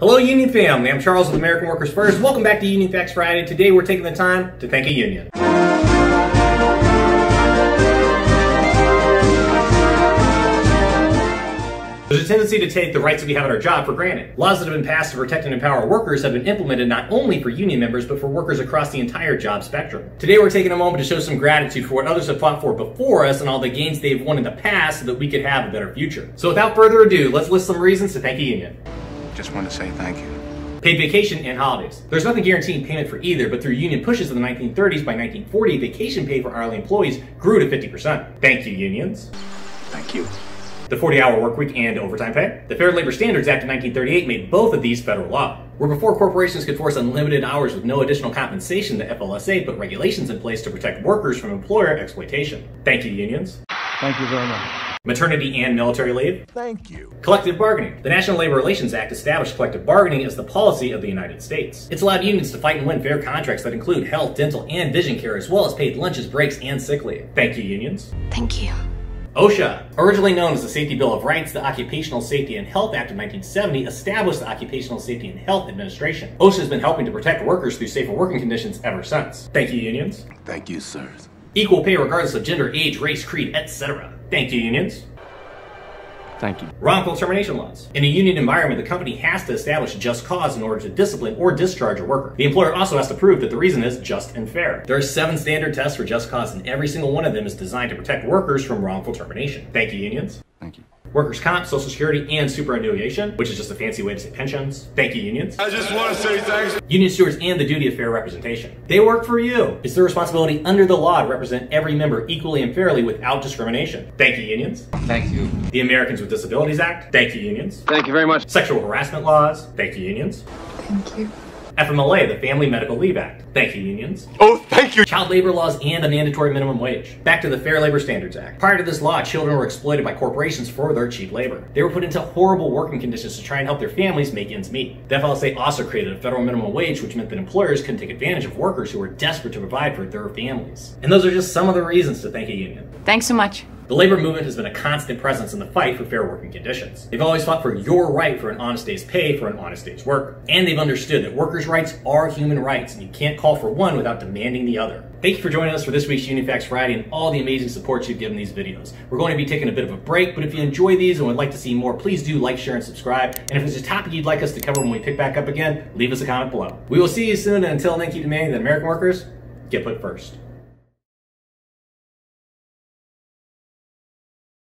Hello Union family, I'm Charles with American Workers First. Welcome back to Union Facts Friday. Today we're taking the time to thank a union. There's a tendency to take the rights that we have at our job for granted. Laws that have been passed to protect and empower workers have been implemented not only for union members, but for workers across the entire job spectrum. Today we're taking a moment to show some gratitude for what others have fought for before us and all the gains they've won in the past so that we could have a better future. So without further ado, let's list some reasons to thank a union. Just want to say thank you. Paid vacation and holidays. There's nothing guaranteeing payment for either, but through union pushes in the 1930s, by 1940, vacation pay for hourly employees grew to 50%. Thank you, unions. Thank you. The 40-hour work week and overtime pay. The Fair Labor Standards Act of 1938 made both of these federal law. Where before corporations could force unlimited hours with no additional compensation, the FLSA put regulations in place to protect workers from employer exploitation. Thank you, unions. Thank you very much. Maternity and military leave. Thank you. Collective bargaining. The National Labor Relations Act established collective bargaining as the policy of the United States. It's allowed unions to fight and win fair contracts that include health, dental, and vision care, as well as paid lunches, breaks, and sick leave. Thank you, unions. Thank you. OSHA, originally known as the Safety Bill of Rights, the Occupational Safety and Health Act of 1970 established the Occupational Safety and Health Administration. OSHA has been helping to protect workers through safer working conditions ever since. Thank you, unions. Thank you, sir. Equal pay regardless of gender, age, race, creed, etc. Thank you, unions. Thank you. Wrongful termination laws. In a union environment, the company has to establish a just cause in order to discipline or discharge a worker. The employer also has to prove that the reason is just and fair. There are 7 standard tests for just cause, and every single one of them is designed to protect workers from wrongful termination. Thank you, unions. Thank you. Workers' comp, Social Security, and superannuation, which is just a fancy way to say pensions. Thank you, unions. I just want to say thanks. Union stewards and the duty of fair representation. They work for you. It's their responsibility under the law to represent every member equally and fairly without discrimination. Thank you, unions. Thank you. The Americans with Disabilities Act. Thank you, unions. Thank you very much. Sexual harassment laws. Thank you, unions. Thank you. FMLA, the Family Medical Leave Act. Thank you, unions. Oh, thank you. Child labor laws and a mandatory minimum wage. Back to the Fair Labor Standards Act. Prior to this law, children were exploited by corporations for their cheap labor. They were put into horrible working conditions to try and help their families make ends meet. The FLSA also created a federal minimum wage, which meant that employers couldn't take advantage of workers who were desperate to provide for their families. And those are just some of the reasons to thank a union. Thanks so much. The labor movement has been a constant presence in the fight for fair working conditions. They've always fought for your right for an honest day's pay for an honest day's work. And they've understood that workers' rights are human rights, and you can't call for one without demanding the other. Thank you for joining us for this week's Union Facts Friday and all the amazing support you've given these videos. We're going to be taking a bit of a break, but if you enjoy these and would like to see more, please do like, share, and subscribe. And if there's a topic you'd like us to cover when we pick back up again, leave us a comment below. We will see you soon, and until then, keep demanding that American workers get put first.